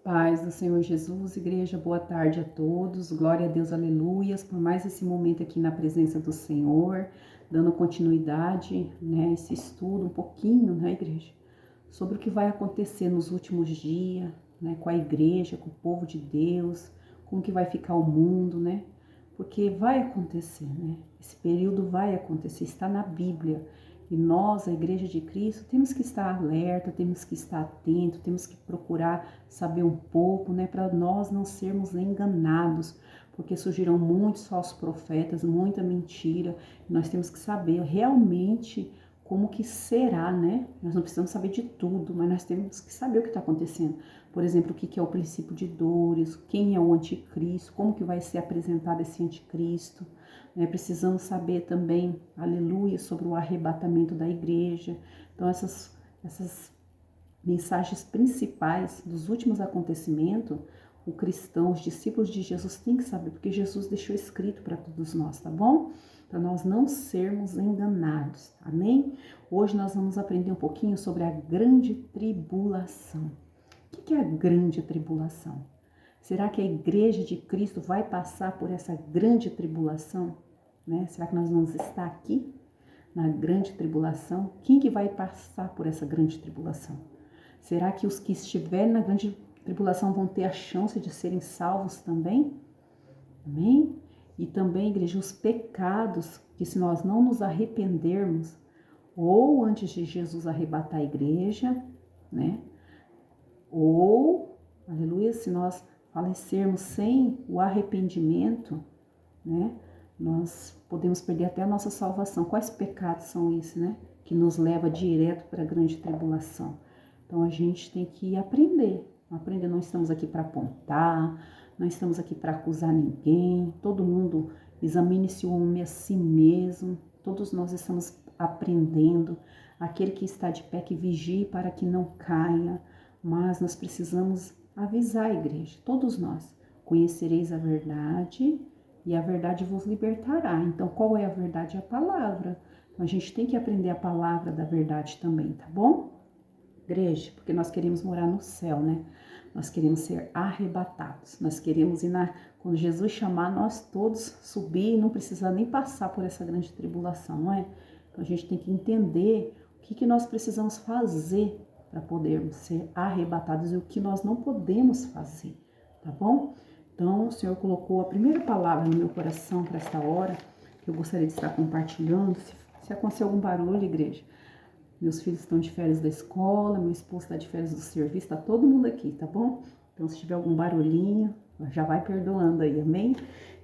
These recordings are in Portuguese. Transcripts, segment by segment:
Paz do Senhor Jesus, igreja, boa tarde a todos, glória a Deus, aleluias, por mais esse momento aqui na presença do Senhor, dando continuidade, esse estudo um pouquinho, igreja, sobre o que vai acontecer nos últimos dias, com a igreja, com o povo de Deus, como que vai ficar o mundo, porque vai acontecer, esse período vai acontecer, está na Bíblia. E nós, a Igreja de Cristo, temos que estar alerta, temos que estar atento, temos que procurar saber um pouco, para nós não sermos enganados, porque surgiram muitos falsos profetas, muita mentira. E nós temos que saber realmente como que será, Nós não precisamos saber de tudo, mas nós temos que saber o que está acontecendo. Por exemplo, o que é o princípio de dores, quem é o anticristo, como que vai ser apresentado esse anticristo. Precisamos saber também, aleluia, sobre o arrebatamento da igreja. Então, essas mensagens principais dos últimos acontecimentos, o cristão, os discípulos de Jesus têm que saber, porque Jesus deixou escrito para todos nós, tá bom? Para nós não sermos enganados, amém? Hoje nós vamos aprender um pouquinho sobre a grande tribulação. O que é a grande tribulação? Será que a igreja de Cristo vai passar por essa grande tribulação? Será que nós vamos estar aqui na grande tribulação? Quem que vai passar por essa grande tribulação? Será que os que estiverem na grande tribulação vão ter a chance de serem salvos também? Amém? E também, igreja, os pecados que se nós não nos arrependermos, ou antes de Jesus arrebatar a igreja, ou, aleluia, se nós falecermos sem o arrependimento, nós podemos perder até a nossa salvação. Quais pecados são esses, que nos leva direto para a grande tribulação? Então a gente tem que aprender. Não estamos aqui para apontar, não estamos aqui para acusar ninguém. Todo mundo examine-se o homem a si mesmo. Todos nós estamos aprendendo. Aquele que está de pé que vigie para que não caia. Mas nós precisamos avisar a igreja, todos nós. Conhecereis a verdade e a verdade vos libertará. Então, qual é a verdade? A palavra. Então, a gente tem que aprender a palavra da verdade também, tá bom? Igreja, porque nós queremos morar no céu, Nós queremos ser arrebatados. Nós queremos ir quando Jesus chamar, nós todos subir e não precisar nem passar por essa grande tribulação, não é? Então, a gente tem que entender o que nós precisamos fazer para podermos ser arrebatados e o que nós não podemos fazer, tá bom? Então, o Senhor colocou a primeira palavra no meu coração para esta hora, que eu gostaria de estar compartilhando. Se acontecer algum barulho, igreja, meus filhos estão de férias da escola, meu esposo está de férias do serviço, está todo mundo aqui, tá bom? Então, se tiver algum barulhinho, já vai perdoando aí, amém?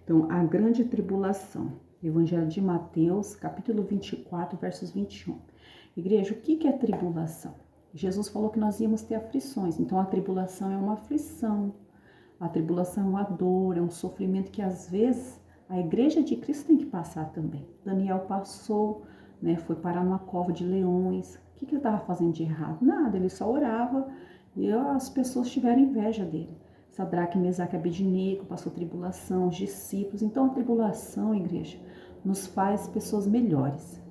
Então, a grande tribulação, Evangelho de Mateus, capítulo 24, versos 21. Igreja, o que é tribulação? Jesus falou que nós íamos ter aflições, então a tribulação é uma aflição, a tribulação é uma dor, é um sofrimento que às vezes a igreja de Cristo tem que passar também. Daniel passou, foi parar numa cova de leões. O que ele estava fazendo de errado? Nada, ele só orava e as pessoas tiveram inveja dele. Sadraque, Mesaque e Abednego passou tribulação, os discípulos. Então a tribulação, igreja, nos faz pessoas melhores.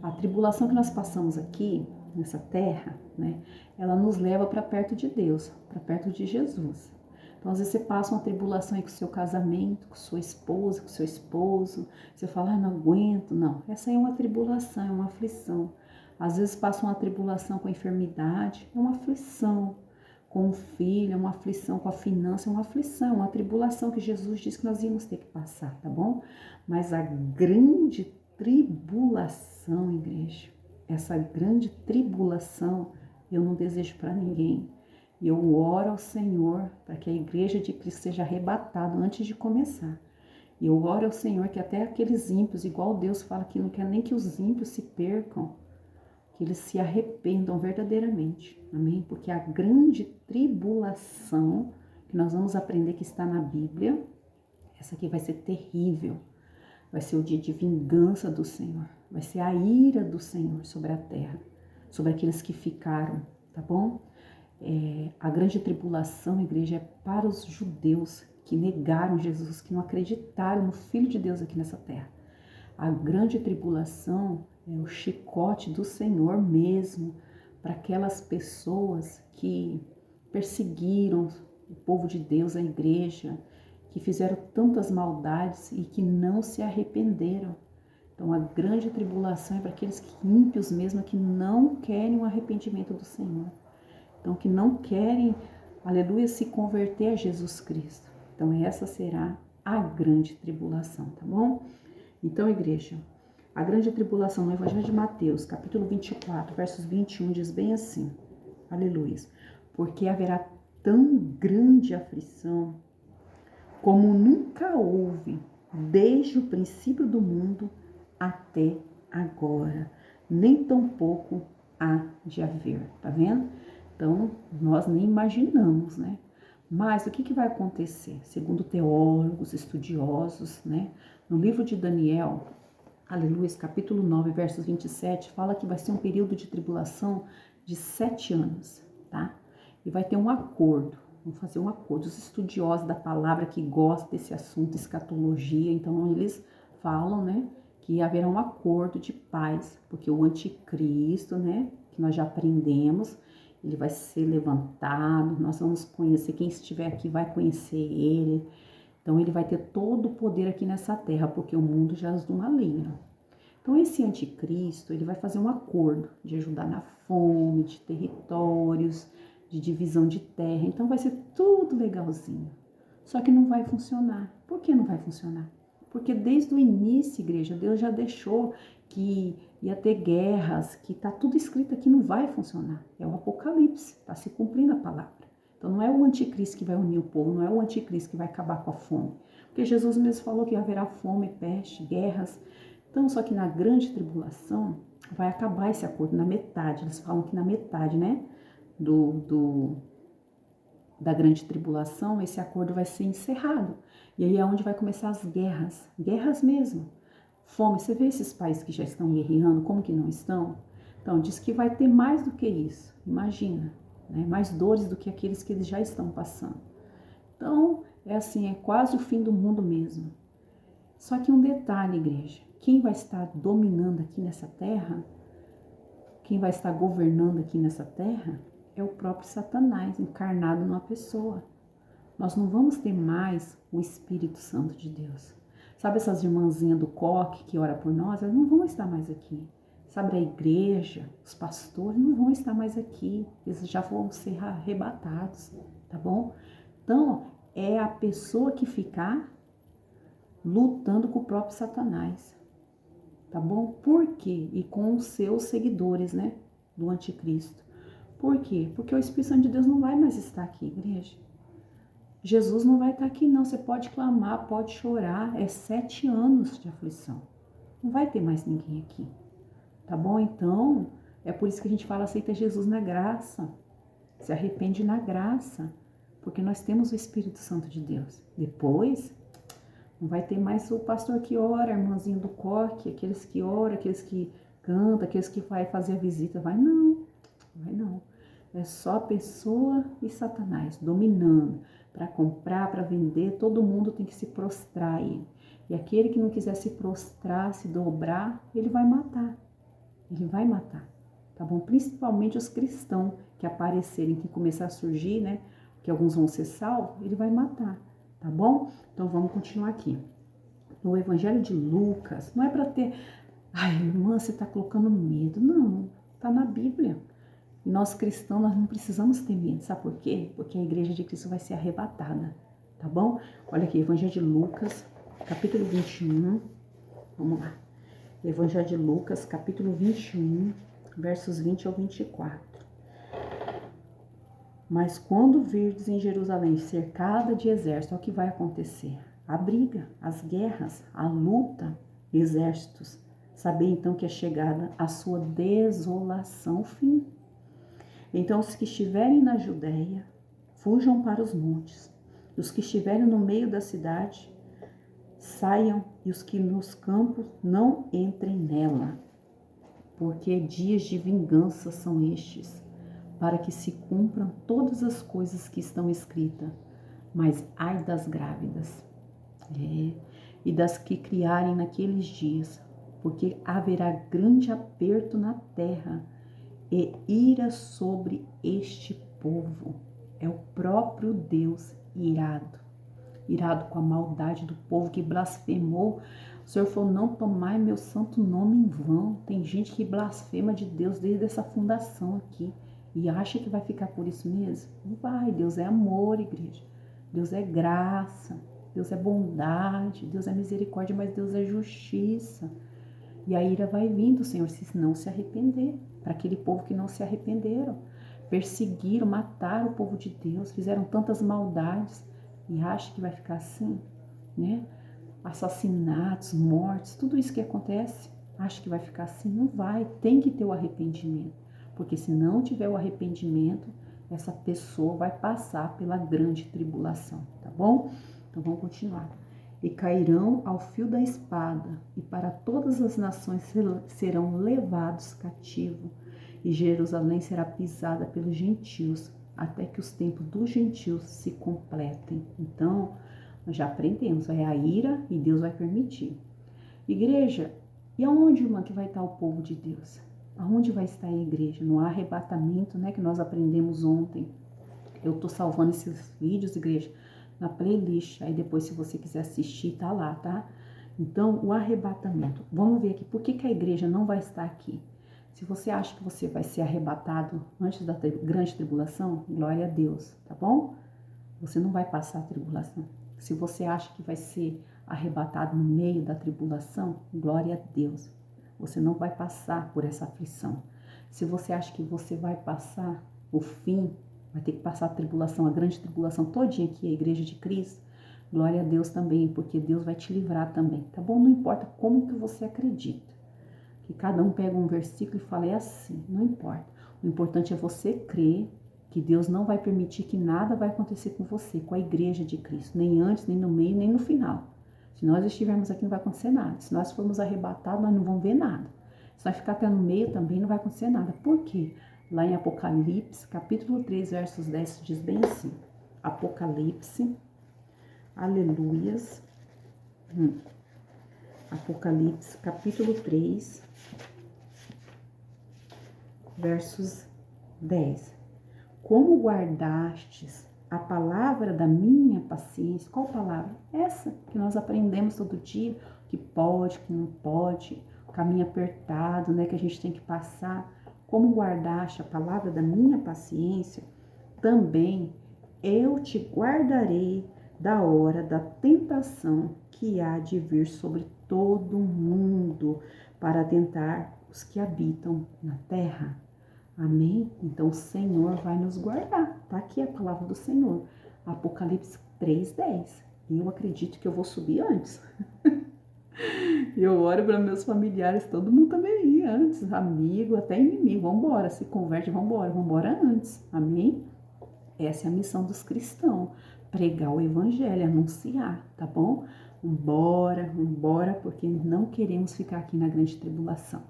A tribulação que nós passamos aqui, nessa terra, ela nos leva para perto de Deus, para perto de Jesus. Então, às vezes você passa uma tribulação aí com o seu casamento, com sua esposa, com seu esposo, você fala, não aguento. Não, essa aí é uma tribulação, é uma aflição. Às vezes passa uma tribulação com a enfermidade, é uma aflição. Com o filho, é uma aflição. Com a finança, é uma aflição, uma tribulação que Jesus disse que nós íamos ter que passar, tá bom? Mas a grande tribulação, igreja, essa grande tribulação eu não desejo para ninguém. E eu oro ao Senhor para que a igreja de Cristo seja arrebatada antes de começar. E eu oro ao Senhor que até aqueles ímpios, igual Deus fala que não quer nem que os ímpios se percam, que eles se arrependam verdadeiramente. Amém? Porque a grande tribulação que nós vamos aprender que está na Bíblia, essa aqui vai ser terrível. Vai ser o dia de vingança do Senhor. Vai ser a ira do Senhor sobre a terra, sobre aqueles que ficaram, tá bom? A grande tribulação, igreja, é para os judeus que negaram Jesus, que não acreditaram no Filho de Deus aqui nessa terra. A grande tribulação é o chicote do Senhor mesmo para aquelas pessoas que perseguiram, o povo de Deus, a igreja, que fizeram tantas maldades e que não se arrependeram. Então a grande tribulação é para aqueles ímpios mesmo, que não querem o arrependimento do Senhor. Então que não querem, aleluia, se converter a Jesus Cristo. Então essa será a grande tribulação, tá bom? Então, igreja, a grande tribulação no Evangelho de Mateus, capítulo 24, versos 21, diz bem assim, aleluia, porque haverá tão grande aflição como nunca houve desde o princípio do mundo até agora, nem tampouco há de haver, tá vendo? Então, nós nem imaginamos, né? Mas o que vai acontecer? Segundo teólogos, estudiosos, né? No livro de Daniel, aleluia, capítulo 9, versos 27, fala que vai ser um período de tribulação de 7 anos, tá? E vai ter um acordo, vão fazer um acordo. Os estudiosos da palavra que gostam desse assunto, escatologia, então eles falam, né, que haverá um acordo de paz, porque o anticristo, né, que nós já aprendemos, ele vai ser levantado, nós vamos conhecer, quem estiver aqui vai conhecer ele. Então ele vai ter todo o poder aqui nessa terra, porque o mundo jaz do maligno. Então esse anticristo, ele vai fazer um acordo de ajudar na fome, de territórios, de divisão de terra. Então vai ser tudo legalzinho. Só que não vai funcionar. Por que não vai funcionar? Porque desde o início, igreja, Deus já deixou que ia ter guerras, que está tudo escrito aqui, não vai funcionar. É o Apocalipse, está se cumprindo a palavra. Então não é o anticristo que vai unir o povo, não é o anticristo que vai acabar com a fome. Porque Jesus mesmo falou que haverá fome, peste, guerras. Então, só que na grande tribulação vai acabar esse acordo na metade. Eles falam que na metade, né, da grande tribulação, esse acordo vai ser encerrado. E aí é onde vai começar as guerras, guerras mesmo. Fome, você vê esses países que já estão guerreando, como que não estão? Então, diz que vai ter mais do que isso, imagina, né? Mais dores do que aqueles que eles já estão passando. Então, é assim, é quase o fim do mundo mesmo. Só que um detalhe, igreja, quem vai estar dominando aqui nessa terra, quem vai estar governando aqui nessa terra, é o próprio Satanás, encarnado numa pessoa. Nós não vamos ter mais o Espírito Santo de Deus. Sabe essas irmãzinhas do coque que ora por nós? Elas não vão estar mais aqui. Sabe a igreja, os pastores não vão estar mais aqui. Eles já vão ser arrebatados, tá bom? Então, é a pessoa que ficar lutando com o próprio Satanás, tá bom? Por quê? E com os seus seguidores, né? Do anticristo. Por quê? Porque o Espírito Santo de Deus não vai mais estar aqui, igreja. Jesus não vai estar aqui não, você pode clamar, pode chorar, é 7 anos de aflição. Não vai ter mais ninguém aqui, tá bom? Então, é por isso que a gente fala, aceita Jesus na graça, se arrepende na graça, porque nós temos o Espírito Santo de Deus. Depois, não vai ter mais o pastor que ora, a irmãzinha do coque, aqueles que oram, aqueles que cantam, aqueles que vai fazer a visita, vai não. É só a pessoa e Satanás dominando. Para comprar, para vender, todo mundo tem que se prostrar a ele. E aquele que não quiser se prostrar, se dobrar, ele vai matar. Ele vai matar, tá bom? Principalmente os cristãos que aparecerem, que começar a surgir, né? Que alguns vão ser salvos, ele vai matar, tá bom? Então vamos continuar aqui. No Evangelho de Lucas, não é para ter... Ai, irmã, você está colocando medo. Não, tá na Bíblia. E nós cristãos, nós não precisamos ter medo, sabe por quê? Porque a igreja de Cristo vai ser arrebatada, tá bom? Olha aqui, Evangelho de Lucas, capítulo 21, vamos lá. Evangelho de Lucas, capítulo 21, versos 20 ao 24. Mas quando virdes em Jerusalém cercada de exército, olha o que vai acontecer. A briga, as guerras, a luta, exércitos. Sabei então que é chegada a sua desolação fim. Então os que estiverem na Judéia, fujam para os montes. Os que estiverem no meio da cidade, saiam, e os que nos campos não entrem nela. Porque dias de vingança são estes, para que se cumpram todas as coisas que estão escritas. Mas ai das grávidas, e das que criarem naqueles dias, porque haverá grande aperto na terra, e ira sobre este povo. é o próprio Deus irado. Irado com a maldade do povo que blasfemou. O Senhor falou, não tomai meu santo nome em vão. Tem gente que blasfema de Deus desde essa fundação aqui e acha que vai ficar por isso mesmo. Não vai, Deus é amor, igreja. Deus é graça, Deus é bondade, Deus é misericórdia, mas Deus é justiça. E a ira vai vindo, Senhor, se não se arrepender. Para aquele povo que não se arrependeram, perseguiram, mataram o povo de Deus, fizeram tantas maldades e acha que vai ficar assim, né? Assassinatos, mortes, tudo isso que acontece, acha que vai ficar assim? Não vai, tem que ter o arrependimento, porque se não tiver o arrependimento, essa pessoa vai passar pela grande tribulação, tá bom? Então vamos continuar. E cairão ao fio da espada, e para todas as nações serão levados cativos, e Jerusalém será pisada pelos gentios, até que os tempos dos gentios se completem. Então, nós já aprendemos, é a ira e Deus vai permitir. Igreja, e aonde, irmã, que vai estar o povo de Deus? Aonde vai estar a igreja? No arrebatamento, né, que nós aprendemos ontem. Eu tô salvando esses vídeos, igreja, na playlist. Aí depois, se você quiser assistir, tá lá, tá? Então, o arrebatamento. Vamos ver aqui, por que a igreja não vai estar aqui? Se você acha que você vai ser arrebatado antes da grande tribulação, glória a Deus, tá bom? Você não vai passar a tribulação. Se você acha que vai ser arrebatado no meio da tribulação, glória a Deus. Você não vai passar por essa aflição. Se você acha que você vai passar o fim, vai ter que passar a tribulação, a grande tribulação todinha aqui, a igreja de Cristo, glória a Deus também, porque Deus vai te livrar também, tá bom? Não importa como que você acredita. Que cada um pega um versículo e fala, é assim, não importa. O importante é você crer que Deus não vai permitir que nada vai acontecer com você, com a igreja de Cristo, nem antes, nem no meio, nem no final. Se nós estivermos aqui, não vai acontecer nada. Se nós formos arrebatados, nós não vamos ver nada. Se nós ficar até no meio, também não vai acontecer nada. Por quê? Lá em Apocalipse, capítulo 3, versos 10, diz bem assim. Apocalipse, aleluias. Apocalipse, capítulo 3, versos 10. Como guardastes a palavra da minha paciência? Qual palavra? Essa que nós aprendemos todo dia, que pode, que não pode, o caminho apertado, né, que a gente tem que passar. Como guardaste a palavra da minha paciência, também eu te guardarei da hora da tentação que há de vir sobre todo mundo para tentar os que habitam na terra. Amém? Então o Senhor vai nos guardar. Tá aqui a palavra do Senhor. Apocalipse 3:10. E eu acredito que eu vou subir antes. Eu oro para meus familiares, todo mundo também ir antes, amigo, até inimigo. Vambora, se converte, vambora antes. Amém? Essa é a missão dos cristãos. Pregar o evangelho, anunciar, tá bom? Vambora, porque não queremos ficar aqui na grande tribulação.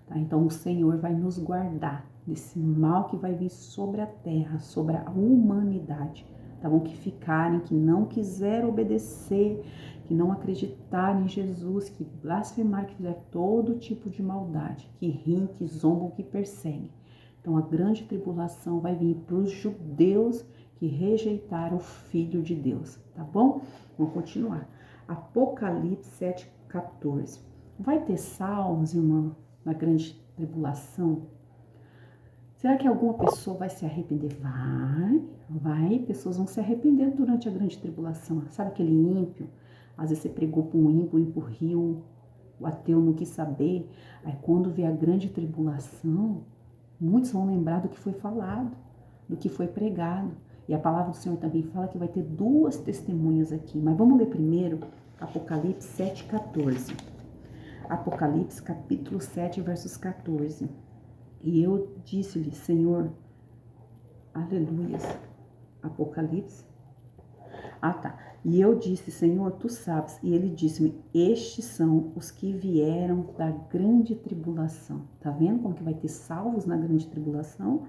Tá? Então o Senhor vai nos guardar desse mal que vai vir sobre a terra, sobre a humanidade, tá bom? Que ficarem, que não quiseram obedecer, que não acreditaram em Jesus, que blasfemaram, que fizeram todo tipo de maldade, que riem, que zombam, que perseguem. Então a grande tribulação vai vir para os judeus que rejeitaram o Filho de Deus, tá bom? Vamos continuar. Apocalipse 7:14. Vai ter salvos, irmão, na grande tribulação? Será que alguma pessoa vai se arrepender? Vai. Pessoas vão se arrepender durante a grande tribulação. Sabe aquele ímpio? Às vezes você pregou para um ímpio, o ímpio riu, o ateu não quis saber. Aí quando vê a grande tribulação, muitos vão lembrar do que foi falado, do que foi pregado. E a palavra do Senhor também fala que vai ter duas testemunhas aqui. Mas vamos ler primeiro Apocalipse 7:14. Apocalipse capítulo 7, versos 14. E eu disse-lhe, Senhor, aleluias, Apocalipse. E eu disse, Senhor, tu sabes. E ele disse-me, estes são os que vieram da grande tribulação. Tá vendo como que vai ter salvos na grande tribulação?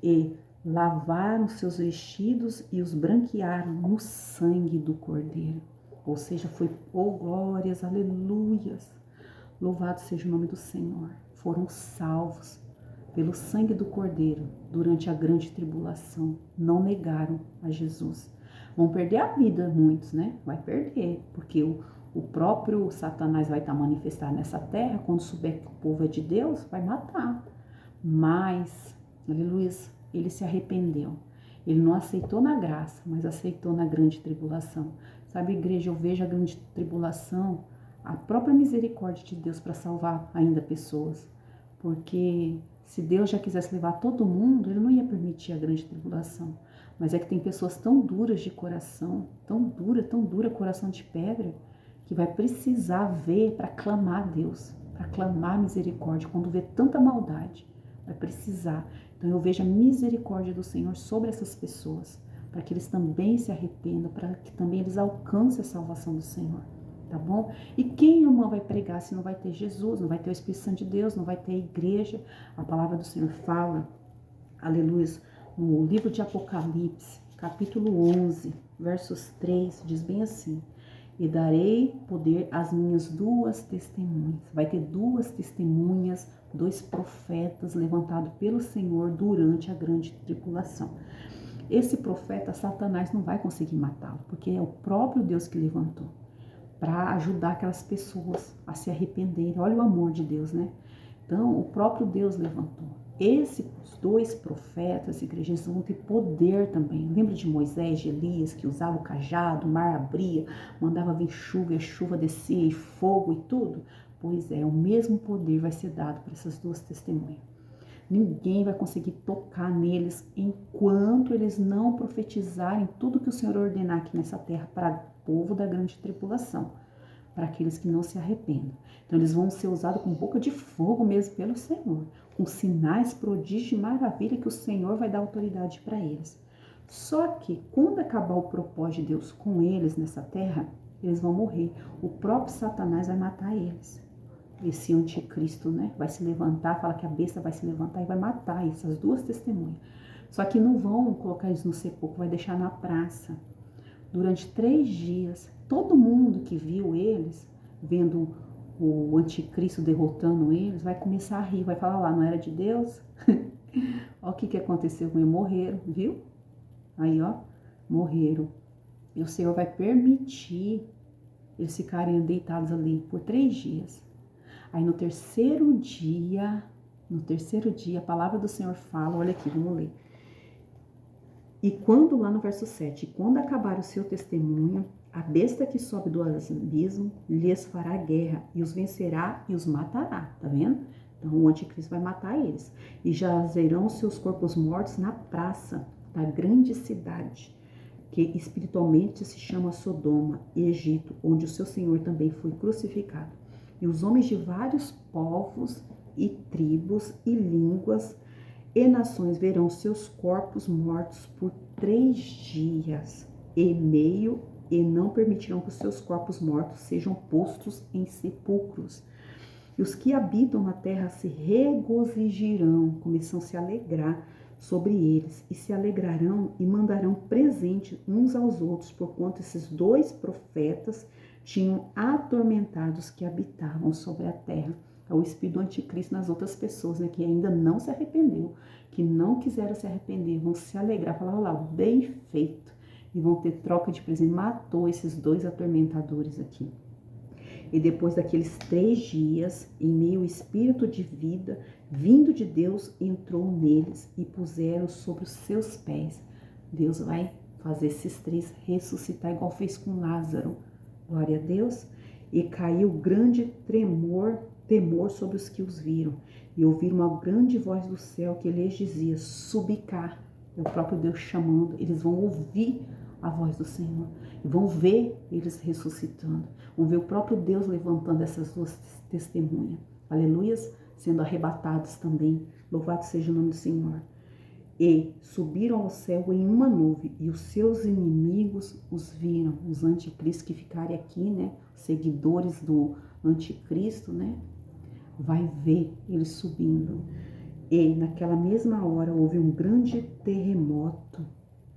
E lavaram seus vestidos e os branquearam no sangue do Cordeiro. Ou seja, foi, glórias, aleluias. Louvado seja o nome do Senhor. Foram salvos. pelo sangue do Cordeiro, durante a grande tribulação, não negaram a Jesus. Vão perder a vida muitos, né? Vai perder, porque o próprio Satanás vai estar manifestado nessa terra, quando souber que o povo é de Deus, vai matar. Mas, aleluia, ele se arrependeu. Ele não aceitou na graça, mas aceitou na grande tribulação. Sabe, igreja, eu vejo a grande tribulação, a própria misericórdia de Deus para salvar ainda pessoas. Porque se Deus já quisesse levar todo mundo, ele não ia permitir a grande tribulação. Mas é que tem pessoas tão duras de coração, tão dura, coração de pedra, que vai precisar ver para clamar a Deus, para clamar misericórdia, quando vê tanta maldade, vai precisar. Então eu vejo a misericórdia do Senhor sobre essas pessoas, para que eles também se arrependam, para que também eles alcancem a salvação do Senhor, tá bom? E quem, irmã, vai pregar se não vai ter Jesus, não vai ter o Espírito Santo de Deus, não vai ter a igreja? A palavra do Senhor fala, aleluia, no livro de Apocalipse, capítulo 11, versos 3, diz bem assim: e darei poder às minhas duas testemunhas. Vai ter duas testemunhas, dois profetas levantados pelo Senhor durante a grande tribulação. Esse profeta, Satanás não vai conseguir matá-lo, porque é o próprio Deus que levantou para ajudar aquelas pessoas a se arrependerem. Olha o amor de Deus, né? Então, o próprio Deus levantou. Esses dois profetas, igrejas, vão ter poder também. Lembra de Moisés, de Elias, que usava o cajado, o mar abria, mandava vir chuva e a chuva descia, e fogo e tudo? Pois é, o mesmo poder vai ser dado para essas duas testemunhas. Ninguém vai conseguir tocar neles enquanto eles não profetizarem tudo que o Senhor ordenar aqui nessa terra para o povo da grande tribulação, para aqueles que não se arrependam. Então eles vão ser usados com boca de fogo mesmo pelo Senhor, com sinais, prodígios e maravilha que o Senhor vai dar autoridade para eles. Só que quando acabar o propósito de Deus com eles nessa terra, eles vão morrer. O próprio Satanás vai matar eles. Esse anticristo, né, vai se levantar, fala que a besta vai se levantar e vai matar essas duas testemunhas. Só que não vão colocar eles no sepulcro, vai deixar na praça. Durante 3 dias, todo mundo que viu eles, vendo o anticristo derrotando eles, vai começar a rir, vai falar lá, não era de Deus? Olha o que aconteceu com eles, morreram, viu? Aí, ó, morreram. E o Senhor vai permitir eles ficarem deitados ali por 3 dias. Aí no terceiro dia, a palavra do Senhor fala, olha aqui, vamos ler. E quando, lá no verso 7, quando acabar o seu testemunho, a besta que sobe do abismo lhes fará guerra e os vencerá e os matará, tá vendo? Então o anticristo vai matar eles. E jazerão seus corpos mortos na praça da grande cidade, que espiritualmente se chama Sodoma e Egito, onde o seu Senhor também foi crucificado. E os homens de vários povos e tribos e línguas e nações verão seus corpos mortos por 3 dias e meio e não permitirão que os seus corpos mortos sejam postos em sepulcros. E os que habitam na terra se regozijarão, começam a se alegrar sobre eles, e se alegrarão e mandarão presente uns aos outros, porquanto esses 2 profetas tinham atormentado os que habitavam sobre a terra. É o espírito do anticristo nas outras pessoas, né, que ainda não se arrependeu, que não quiseram se arrepender, vão se alegrar, falar, olha lá, bem feito, e vão ter troca de presente. Matou esses 2 atormentadores aqui. E depois daqueles 3 dias, em meio ao espírito de vida, vindo de Deus, entrou neles e puseram sobre os seus pés. Deus vai fazer esses 3 ressuscitar, igual fez com Lázaro. Glória a Deus. E caiu grande temor sobre os que os viram. E ouviram uma grande voz do céu que lhes dizia, subi cá. É o próprio Deus chamando. Eles vão ouvir a voz do Senhor. E vão ver eles ressuscitando. Vão ver o próprio Deus levantando essas 2 testemunhas. Aleluias, sendo arrebatados também. Louvado seja o nome do Senhor. E subiram ao céu em uma nuvem, e os seus inimigos os viram, os anticristos que ficarem aqui, né, seguidores do anticristo, né, vai ver eles subindo. E naquela mesma hora houve um grande terremoto,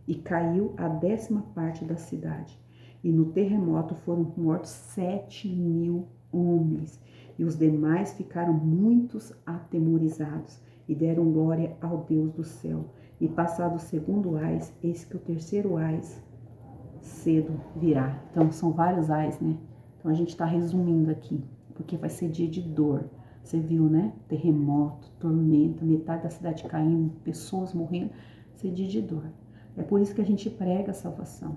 e caiu a 10ª parte da cidade. E no terremoto foram mortos 7.000 homens, e os demais ficaram muitos atemorizados, e deram glória ao Deus do céu. E passado o segundo ais, eis que o terceiro ais cedo virá. Então são vários ais, né? Então a gente está resumindo aqui, porque vai ser dia de dor. Você viu, né? Terremoto, tormenta, metade da cidade caindo, pessoas morrendo. Vai ser dia de dor. É por isso que a gente prega a salvação.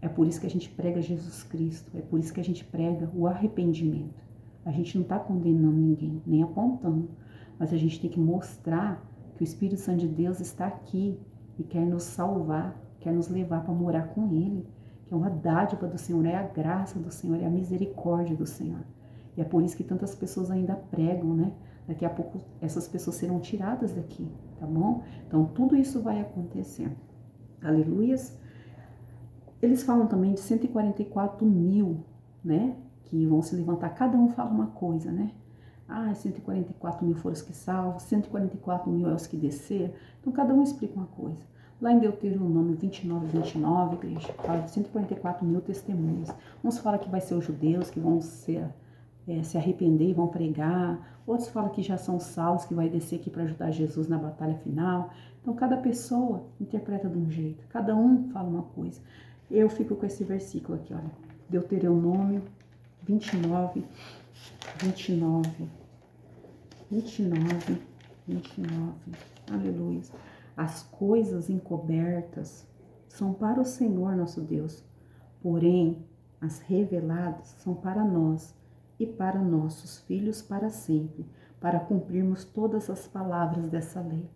É por isso que a gente prega Jesus Cristo. É por isso que a gente prega o arrependimento. A gente não está condenando ninguém, nem apontando. Mas a gente tem que mostrar que o Espírito Santo de Deus está aqui e quer nos salvar, quer nos levar para morar com Ele. Que é uma dádiva do Senhor, é a graça do Senhor, é a misericórdia do Senhor. E é por isso que tantas pessoas ainda pregam, né? Daqui a pouco essas pessoas serão tiradas daqui, tá bom? Então tudo isso vai acontecer. Aleluias. Eles falam também de 144 mil, né? Que vão se levantar, cada um fala uma coisa, né? 144 mil foram os que salvos, 144 mil é os que desceram. Então cada um explica uma coisa. Lá em Deuteronômio 29, igreja, fala de 144 mil testemunhas. Uns falam que vai ser os judeus que vão se arrepender e vão pregar. Outros falam que já são salvos, que vai descer aqui para ajudar Jesus na batalha final. Então cada pessoa interpreta de um jeito, cada um fala uma coisa. Eu fico com esse versículo aqui, olha. Deuteronômio 29. Aleluia. As coisas encobertas são para o Senhor nosso Deus, porém as reveladas são para nós e para nossos filhos para sempre, para cumprirmos todas as palavras dessa lei.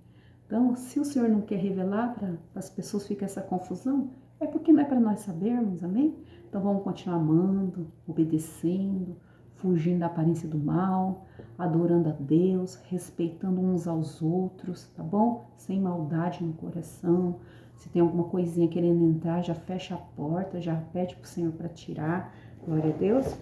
Então, se o Senhor não quer revelar para as pessoas, fica essa confusão, é porque não é para nós sabermos, amém? Então vamos continuar amando, obedecendo, fugindo da aparência do mal, adorando a Deus, respeitando uns aos outros, tá bom? Sem maldade no coração. Se tem alguma coisinha querendo entrar, já fecha a porta, já pede pro Senhor para tirar. Glória a Deus.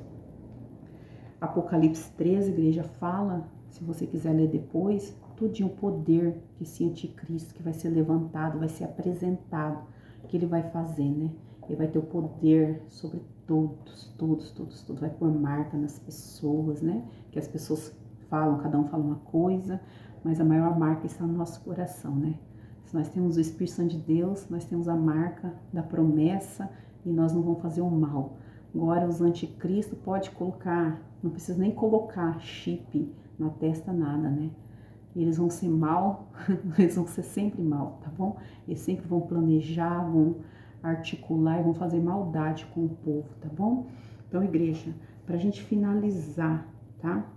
Apocalipse 13, igreja, fala, se você quiser ler depois, tudinho o poder que esse anticristo que vai ser levantado, vai ser apresentado, que ele vai fazer, né? Ele vai ter o poder sobre todos, vai pôr marca nas pessoas, né? Que as pessoas falam, cada um fala uma coisa, mas a maior marca está no nosso coração, né? Se nós temos o Espírito Santo de Deus, nós temos a marca da promessa e nós não vamos fazer o mal. Agora os anticristos pode colocar, não precisa nem colocar chip na testa, nada, né? Eles vão ser mal, eles vão ser sempre mal, tá bom? Eles sempre vão planejar, vão articular e vão fazer maldade com o povo, tá bom? Então, igreja, pra gente finalizar, tá?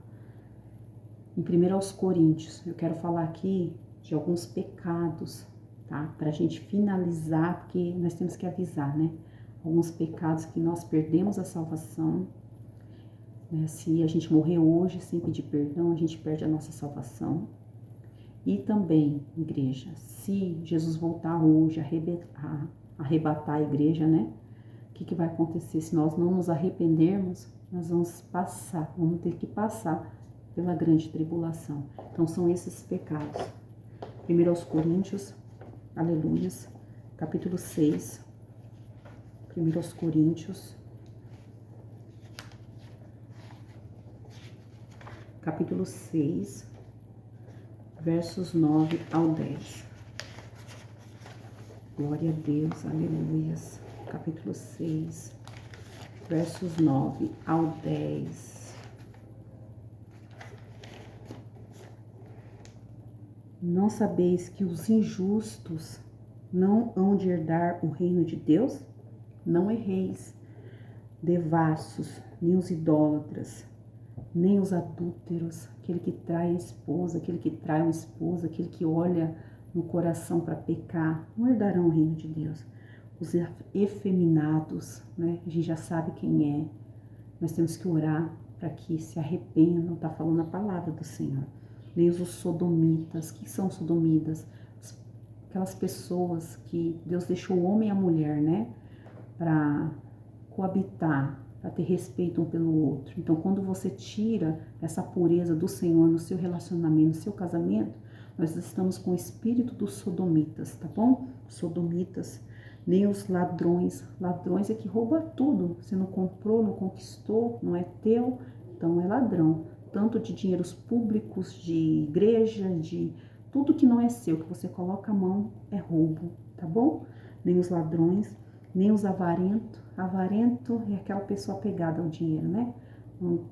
Em 1 aos Coríntios, eu quero falar aqui de alguns pecados, tá? Pra gente finalizar, porque nós temos que avisar, né? Alguns pecados que nós perdemos a salvação, né? Se a gente morrer hoje sem pedir perdão, a gente perde a nossa salvação. E também, igreja, se Jesus voltar hoje, arrebatar a igreja, né? O que vai acontecer? Se nós não nos arrependermos, nós vamos ter que passar pela grande tribulação. Então, são esses pecados. 1 aos Coríntios, aleluias, capítulo 6. 1 aos Coríntios, capítulo 6, versos 9 ao 10. Glória a Deus, aleluias. Capítulo 6, versos 9 ao 10. Não sabeis que os injustos não hão de herdar o reino de Deus? Não erreis, devassos, nem os idólatras, nem os adúlteros, aquele que trai a esposa, aquele que trai o esposo, aquele que olha no coração para pecar, não herdarão o reino de Deus. Os efeminados, né? A gente já sabe quem é. Nós temos que orar para que se arrependam, está falando a palavra do Senhor. Nem os sodomitas. O que são sodomitas? Aquelas pessoas que Deus deixou o homem e a mulher, né? Para coabitar, para ter respeito um pelo outro. Então, quando você tira essa pureza do Senhor no seu relacionamento, no seu casamento, nós estamos com o espírito dos sodomitas, tá bom? Sodomitas, nem os ladrões. Ladrões é que rouba tudo. Você não comprou, não conquistou, não é teu, então é ladrão. Tanto de dinheiros públicos, de igreja, de Tudo que não é seu, que você coloca a mão, é roubo, tá bom? Nem os ladrões, nem os avarentos. Avarento é aquela pessoa apegada ao dinheiro, né? Não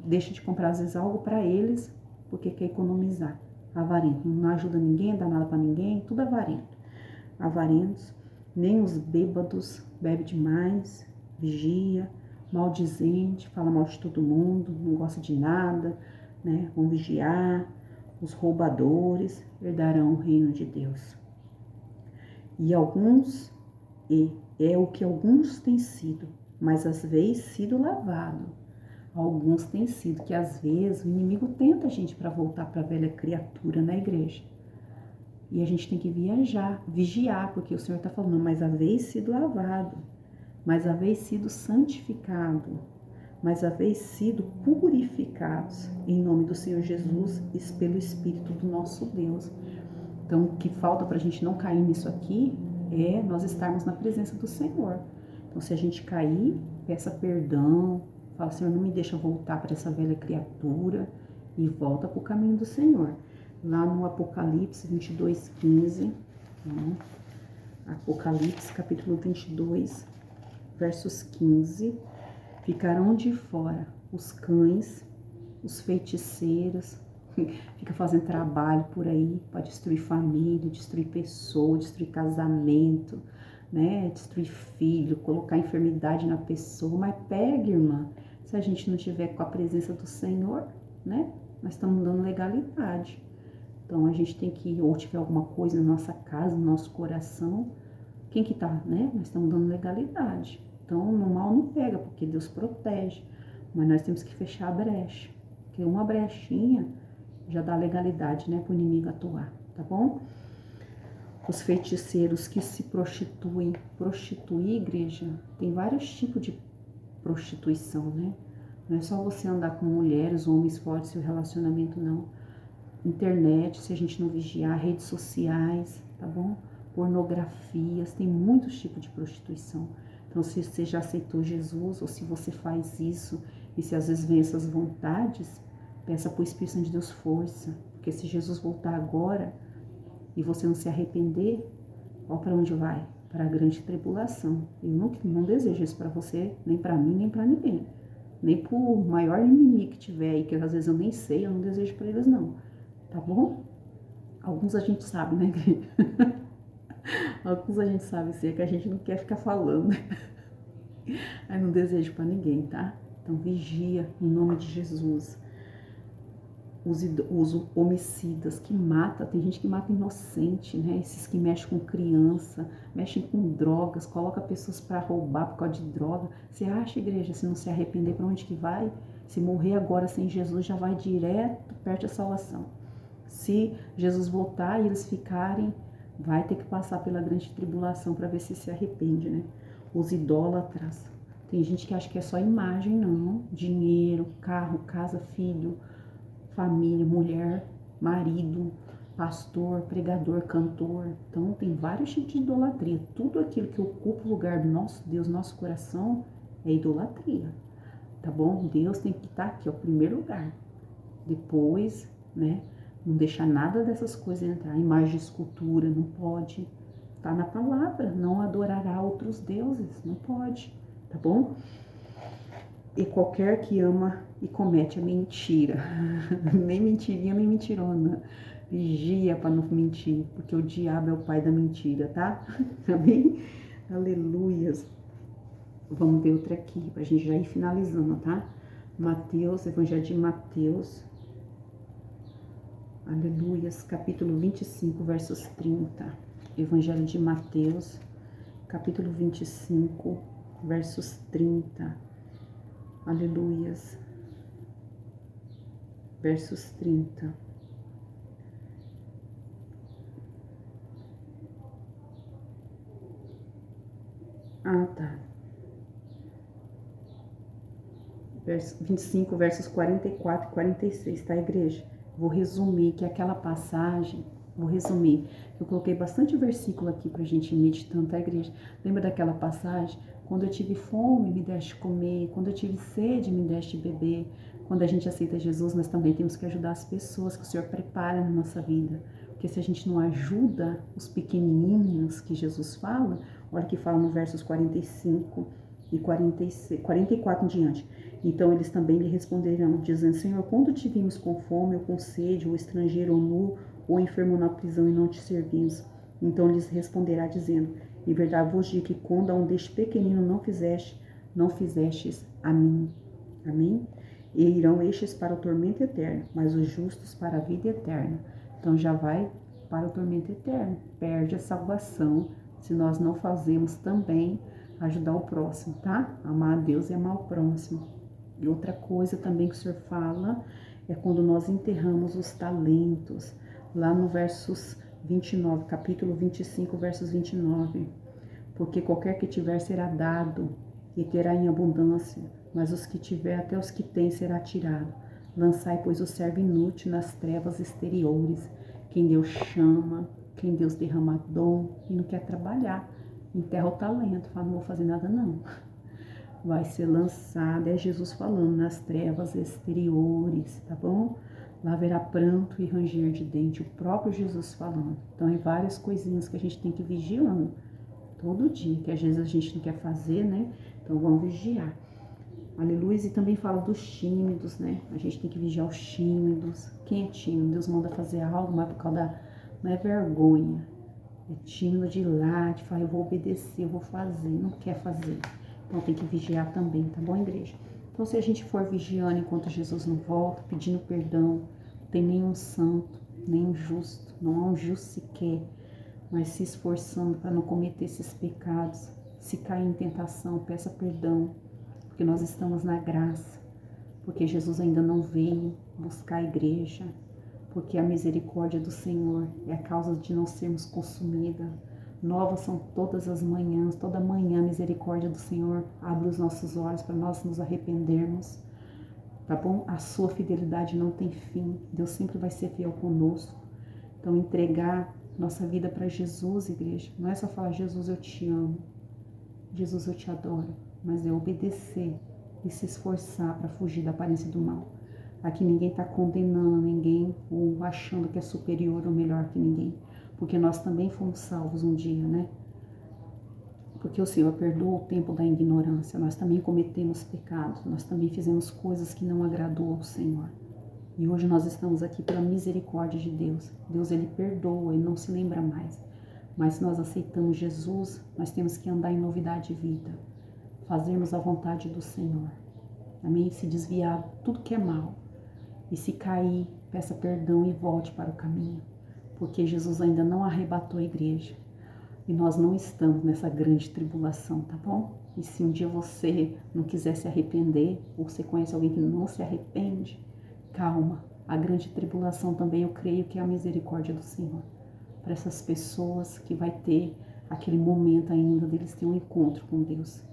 deixa de comprar, às vezes, algo para eles, porque quer economizar. Avarento, não ajuda ninguém, dá nada para ninguém, tudo avarento. Avarentos, nem os bêbados, bebe demais, vigia, maldizente, fala mal de todo mundo, não gosta de nada, né? Vão vigiar. Os roubadores herdarão o reino de Deus. E é o que alguns têm sido, mas às vezes sido lavado. Alguns têm sido, que às vezes o inimigo tenta a gente para voltar para a velha criatura na igreja. E a gente tem que vigiar, porque o Senhor está falando, mas haveis sido lavado, mas haveis sido santificado, mas haveis sido purificados em nome do Senhor Jesus e pelo Espírito do nosso Deus. Então, o que falta para a gente não cair nisso aqui é nós estarmos na presença do Senhor. Então, se a gente cair, peça perdão, fala, Senhor, não me deixa voltar para essa velha criatura e volta para o caminho do Senhor. Lá no Apocalipse 22:15, né? Apocalipse capítulo 22, versos 15, ficarão de fora os cães, os feiticeiros, fica fazendo trabalho por aí para destruir família, destruir pessoa, destruir casamento, né? Destruir filho, colocar enfermidade na pessoa. Mas pega, irmã, se a gente não tiver com a presença do Senhor, né? Nós estamos dando legalidade. Então a gente tem que, ou tiver alguma coisa na nossa casa, no nosso coração, quem que tá, né? Nós estamos dando legalidade. Então no mal não pega, porque Deus protege. Mas nós temos que fechar a brecha. Porque uma brechinha já dá legalidade, né, para o inimigo atuar, tá bom? Os feiticeiros que se prostituem. Prostituir, igreja, tem vários tipos de prostituição, né? Não é só você andar com mulheres, homens fortes, seu relacionamento, não. Internet, se a gente não vigiar, redes sociais, tá bom? Pornografias, tem muitos tipos de prostituição. Então, se você já aceitou Jesus, ou se você faz isso, e se às vezes vem essas vontades, peça para o Espírito Santo de Deus força, porque se Jesus voltar agora e você não se arrepender, ó, para onde vai? Para a grande tribulação. Eu não desejo isso para você, nem para mim, nem para ninguém. Nem para o maior inimigo que tiver aí, que às vezes eu nem sei, eu não desejo para eles não. Tá bom? Alguns a gente sabe, né, igreja? Alguns a gente sabe, sim, é que a gente não quer ficar falando. Aí não desejo para ninguém, tá? Então vigia em nome de Jesus. Os homicidas que matam, tem gente que mata inocente, né? Esses que mexem com criança, mexem com drogas, coloca pessoas para roubar por causa de droga. Você acha, igreja, se não se arrepender, para onde que vai? Se morrer agora sem Jesus, já vai direto perto da salvação. Se Jesus voltar e eles ficarem, vai ter que passar pela grande tribulação para ver se arrepende, né? Os idólatras. Tem gente que acha que é só imagem, não. Dinheiro, carro, casa, filho, família, mulher, marido, pastor, pregador, cantor. Então tem vários tipos de idolatria. Tudo aquilo que ocupa o lugar do nosso Deus, nosso coração, é idolatria. Tá bom? Deus tem que estar aqui, ó, primeiro lugar. Depois, né? Não deixar nada dessas coisas entrar. Imagem de escultura, não pode. Tá na palavra, não adorará outros deuses, não pode, tá bom? E qualquer que ama e comete a mentira, nem mentirinha, nem mentirona, vigia para não mentir, porque o diabo é o pai da mentira, tá? Amém? Aleluias. Vamos ver outra aqui, pra gente já ir finalizando, tá? Mateus, Evangelho de Mateus, aleluias, capítulo 25, versos 30. Evangelho de Mateus, capítulo 25, versos 30. Aleluias. Versos 30. Ah, tá. 25, versos 44 e 46, tá, igreja? Vou resumir que aquela passagem, eu coloquei bastante versículo aqui pra gente ir meditando, tá, igreja? Lembra daquela passagem? Quando eu tive fome, me deste comer. Quando eu tive sede, me deste beber. Quando a gente aceita Jesus, nós também temos que ajudar as pessoas que o Senhor prepara na nossa vida. Porque se a gente não ajuda os pequenininhos que Jesus fala, olha que fala no versos 45 e 46, 44 em diante. Então eles também lhe responderão, dizendo, Senhor, quando te vimos com fome, ou com sede, ou estrangeiro, ou nu, ou enfermo na prisão e não te servimos? Então lhes responderá, dizendo, em verdade vos digo que quando a um deste pequenino não fizestes a mim. Amém? E irão estes para o tormento eterno, mas os justos para a vida eterna. Então já vai para o tormento eterno, perde a salvação, se nós não fazemos também ajudar o próximo, tá? Amar a Deus e amar o próximo. E outra coisa também que o Senhor fala é quando nós enterramos os talentos, lá no versos 29, capítulo 25, versos 29. Porque qualquer que tiver será dado e terá em abundância, mas os que tiver até os que têm será tirado. Lançai, pois, o servo inútil nas trevas exteriores. Quem Deus chama, quem Deus derrama dom e não quer trabalhar, enterra o talento, fala, não vou fazer nada não. Vai ser lançado, é Jesus falando, nas trevas exteriores, tá bom? Lá haverá pranto e ranger de dente, o próprio Jesus falando. Então, é várias coisinhas que a gente tem que ir vigiando todo dia, que às vezes a gente não quer fazer, né? Então, vamos vigiar. Aleluia. E também fala dos tímidos, né? A gente tem que vigiar os tímidos. Quem é tímido? Deus manda fazer algo, mas por causa da... Não é vergonha. É tímido de ir lá, de falar, eu vou obedecer, eu vou fazer, não quer fazer. Então tem que vigiar também, tá bom, igreja? Então se a gente for vigiando enquanto Jesus não volta, pedindo perdão, não tem nenhum santo, nenhum justo, não há um justo sequer, mas se esforçando para não cometer esses pecados, se cair em tentação, peça perdão, porque nós estamos na graça, porque Jesus ainda não veio buscar a igreja, porque a misericórdia do Senhor é a causa de não sermos consumidas. Novas são todas as manhãs, toda manhã a misericórdia do Senhor abre os nossos olhos para nós nos arrependermos, tá bom? A sua fidelidade não tem fim, Deus sempre vai ser fiel conosco. Então entregar nossa vida para Jesus, igreja, não é só falar, Jesus eu te amo, Jesus eu te adoro, mas é obedecer e se esforçar para fugir da aparência do mal. Aqui ninguém está condenando ninguém ou achando que é superior ou melhor que ninguém, porque nós também fomos salvos um dia, né? Porque o Senhor perdoou o tempo da ignorância, nós também cometemos pecados, nós também fizemos coisas que não agradou ao Senhor. E hoje nós estamos aqui pela misericórdia de Deus. Deus, Ele perdoa, Ele não se lembra mais. Mas se nós aceitamos Jesus, nós temos que andar em novidade de vida, fazermos a vontade do Senhor. Amém? Se desviar tudo que é mal. E se cair, peça perdão e volte para o caminho. Porque Jesus ainda não arrebatou a igreja. E nós não estamos nessa grande tribulação, tá bom? E se um dia você não quiser se arrepender, ou você conhece alguém que não se arrepende, calma. A grande tribulação também eu creio que é a misericórdia do Senhor. Para essas pessoas que vai ter aquele momento ainda deles ter um encontro com Deus.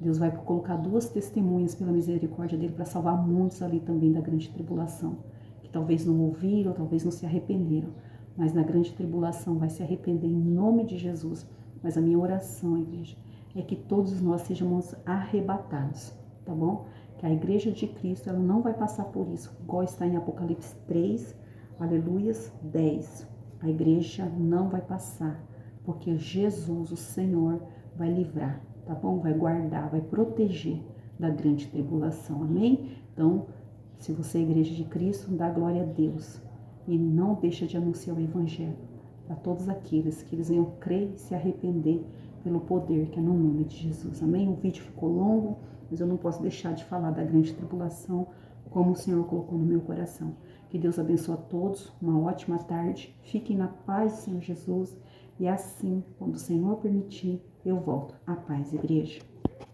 Deus vai colocar 2 testemunhas pela misericórdia dele para salvar muitos ali também da grande tribulação, que talvez não ouviram, talvez não se arrependeram, mas na grande tribulação vai se arrepender em nome de Jesus. Mas a minha oração, igreja, é que todos nós sejamos arrebatados, tá bom? Que a igreja de Cristo, ela não vai passar por isso, igual está em Apocalipse 3, aleluias, 10. A igreja não vai passar, porque Jesus, o Senhor, vai livrar. Tá bom? Vai guardar, vai proteger da grande tribulação, amém? Então, se você é a igreja de Cristo, dá glória a Deus e não deixa de anunciar o evangelho para todos aqueles que eles venham crer e se arrepender pelo poder que é no nome de Jesus, amém? O vídeo ficou longo, mas eu não posso deixar de falar da grande tribulação como o Senhor colocou no meu coração. Que Deus abençoe a todos, uma ótima tarde, fiquem na paz do Senhor Jesus e assim, quando o Senhor permitir, eu volto. A paz, igreja.